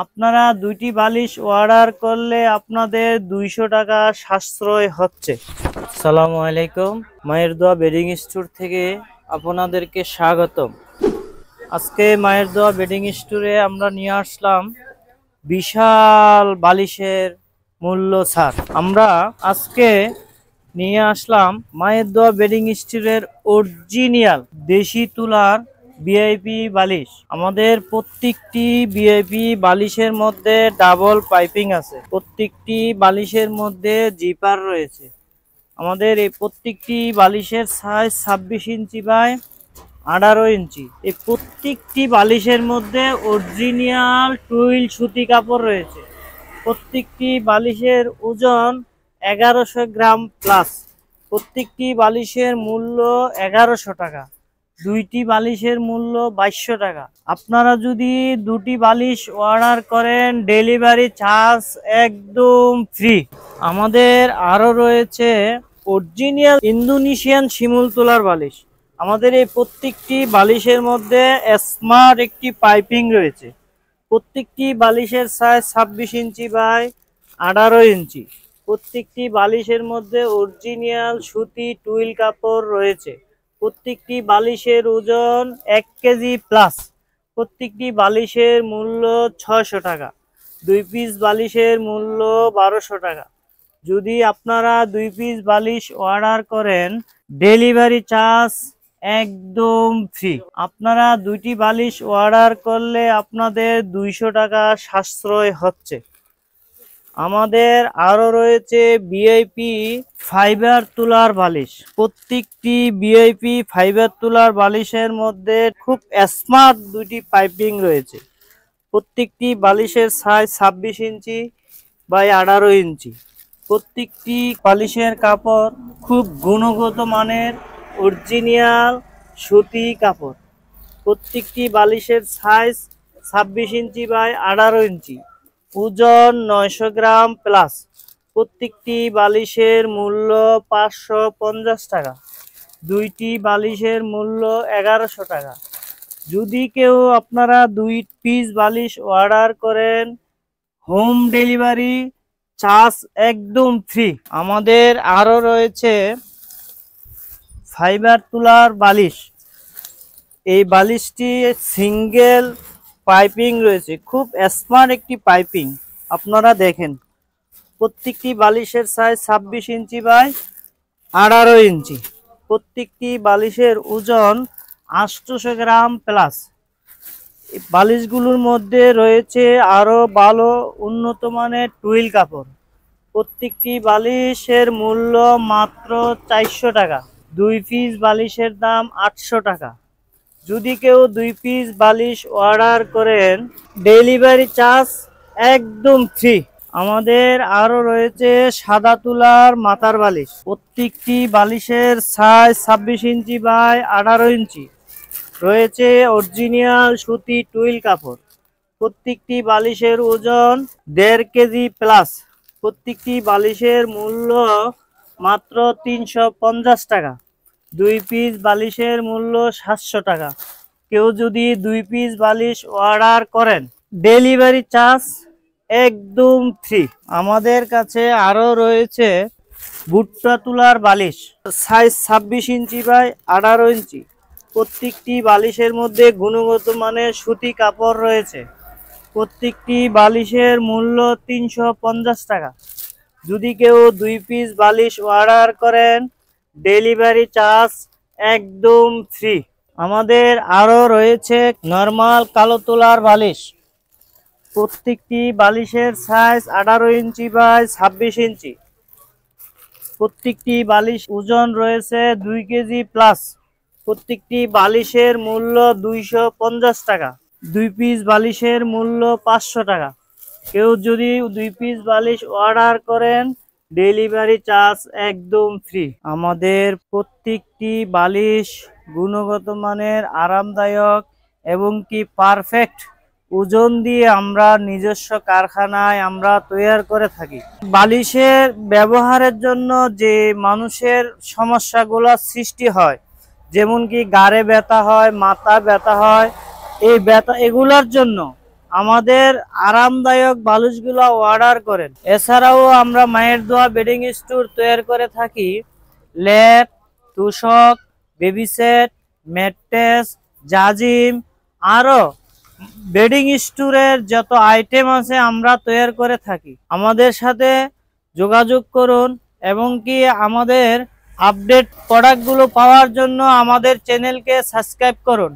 আপনারা দুইটি বালিশ অর্ডার করলে আপনাদের 200 টাকা সাশ্রয় হচ্ছে। আসসালামু আলাইকুম, মায়ের দোয়া বেডিং স্টোর থেকে আপনাদেরকে স্বাগতম। আজকে মায়ের দোয়া বেডিং স্টোরে আমরা নিয়ে আসলাম বিশাল বালিশের মূল্য ছাড়। আমরা আজকে নিয়ে আসলাম মায়ের দোয়া বেডিং স্টোরের অরিজিনাল দেশি তুলার ভিআইপি বালিশ। আমাদের প্রত্যেকটি ভিআইপি বালিশের মধ্যে ডাবল পাইপিং আছে, প্রত্যেকটি বালিশের মধ্যে জিপার রয়েছে। আমাদের এই প্রত্যেকটি বালিশের সাইজ 26 ইঞ্চি বাই 18 ইঞ্চি। এই প্রত্যেকটি বালিশের মধ্যে অরিজিনাল টুইল সুতি কাপড় রয়েছে। প্রত্যেকটি বালিশের ওজন 1100 গ্রাম প্লাস। প্রত্যেকটি বালিশের মূল্য 1100 টাকা। দুইটি বালিশের মূল্য 2200 টাকা। আপনারা যদি দুটি বালিশ অর্ডার করেন ডেলিভারি চার্জ একদম ফ্রি। আমাদের আরও রয়েছে অরিজিনাল ইন্দোনেশিয়ান শিমুল তোলার বালিশ। আমাদের এই প্রত্যেকটি বালিশের মধ্যে স্মার্ট একটি পাইপিং রয়েছে। প্রত্যেকটি বালিশের সাইজ 26 ইঞ্চি বাই 18 ইঞ্চি। প্রত্যেকটি বালিশের মধ্যে অরিজিনাল সুতি টুইল কাপড় রয়েছে। প্রত্যেকটি বালিশের ওজন 1 কেজি প্লাস। প্রত্যেকটি বালিশের মূল্য 600 টাকা। 2 পিস বালিশের মূল্য 1200 টাকা। যদি আপনারা 2 পিস বালিশ অর্ডার করেন ডেলিভারি চার্জ একদম ফ্রি। আপনারা দুইটি বালিশ অর্ডার করলে আপনাদের 200 টাকা সাশ্রয় হচ্ছে। আমাদের আরো রয়েছে ভিআইপি ফাইবার তুলার বালিশ। প্রত্যেকটি ভিআইপি ফাইবার তুলার বালিশের মধ্যে খুব স্মার্ট দুইটি পাইপিং রয়েছে। প্রত্যেকটি বালিশের সাইজ 26 ইঞ্চি বাই 18 ইঞ্চি। প্রত্যেকটি বালিশের কাপড় খুব গুণগত মানের অরিজিনাল সুতি কাপড়। প্রত্যেকটি বালিশের সাইজ 26 ইঞ্চি বাই 18 ইঞ্চি। ওজন 900 গ্রাম প্লাস। প্রত্যেকটি বালিশের মূল্য 550 টাকা। দুইটি বালিশের মূল্য 1100 টাকা। যদি কেউ আপনারা 2 পিস বালিশ অর্ডার করেন হোম ডেলিভারি চার্জ একদম ফ্রি। আমাদের আরও রয়েছে ফাইবার তুলার বালিশ। এই বালিশটি সিঙ্গেল পাইপিং রয়েছে, খুব স্মার্ট একটি পাইপিং। আপনারা দেখেন প্রত্যেকটি বালিশের সাইজ 26 ইঞ্চি বাই 18 ইঞ্চি। প্রত্যেকটি বালিশের ওজন 800 গ্রাম প্লাস। এই বালিশগুলোর মধ্যে রয়েছে আরো ভালো উন্নত মানের টুইল কাপড়। প্রত্যেকটি বালিশের মূল্য মাত্র 400 টাকা। 2 পিস বালিশের দাম 800 টাকা। যদি কেউ 2 পিস বালিশ অর্ডার করেন ডেলিভারি চার্জ একদম ফ্রি। আমাদের আরো রয়েছে সাদা তুলার মাথার বালিশ। প্রত্যেকটি বালিশের সাইজ 26 ইঞ্চি বাই 18 ইঞ্চি। রয়েছে অরিজিনাল সুতি টুইল কাপড়। প্রত্যেকটি বালিশের ওজন 1.5 কেজি প্লাস। প্রত্যেকটি বালিশের মূল্য মাত্র 350 টাকা। 2 পিস বালিশের মূল্য 700 টাকা। কেউ যদি 2 পিস বালিশ অর্ডার করেন ডেলিভারি চার্জ একদম ফ্রি। আমাদের কাছে আরও রয়েছে ভুট্টা তুলার বালিশ, সাইজ 26 ইঞ্চি বাই 18 ইঞ্চি। প্রত্যেকটি বালিশের মধ্যে গুণগত মানের সুতি কাপড় রয়েছে। প্রত্যেকটি বালিশের মূল্য 350 টাকা। যদি কেউ 2 পিস বালিশ অর্ডার করেন ডেলিভারি চার্জ একদম ফ্রি। আমাদের আরও রয়েছে নরমাল কালো তুলার বালিশ। প্রত্যেকটি বালিশের সাইজ 18 ইঞ্চি বাই 26 ইঞ্চি। প্রত্যেকটি বালিশ ওজন রয়েছে 2 কেজি প্লাস। প্রত্যেকটি বালিশের মূল্য 250 টাকা। 2 পিস বালিশের মূল্য 500 টাকা। কেউ যদি 2 পিস বালিশ অর্ডার করেন ডেলিভারি চার্জ একদম ফ্রি। আমাদের প্রত্যেকটি বালিশ গুণগত মানের, আরামদায়ক এবং কি পারফেক্ট ওজন দিয়ে আমরা নিজস্ব কারখানায় আমরা তৈরি করে থাকি। বালিশের ব্যবহারের জন্য যে মানুষের সমস্যাগুলো সৃষ্টি হয়, যেমন কি গাড়ে ব্যথা হয়, মাথা ব্যথা হয়, এই ব্যথা এগুলোর জন্য আমাদের আরামদায়ক বালিশগুলো অর্ডার করেন। এছাড়াও আমরা মায়ের দোয়া বেডিং স্টোর তৈরি করে থাকি লেপ, তোশক, বেবি সেট, ম্যাট্রেস, জাজিম, আরো বেডিং স্টোরের যত আইটেম আছে আমরা তৈরি করে থাকি। আমাদের সাথে যোগাযোগ করুন এবং কি আমাদের আপডেট প্রোডাক্টগুলো পাওয়ার জন্য আমাদের চ্যানেলকে সাবস্ক্রাইব করুন।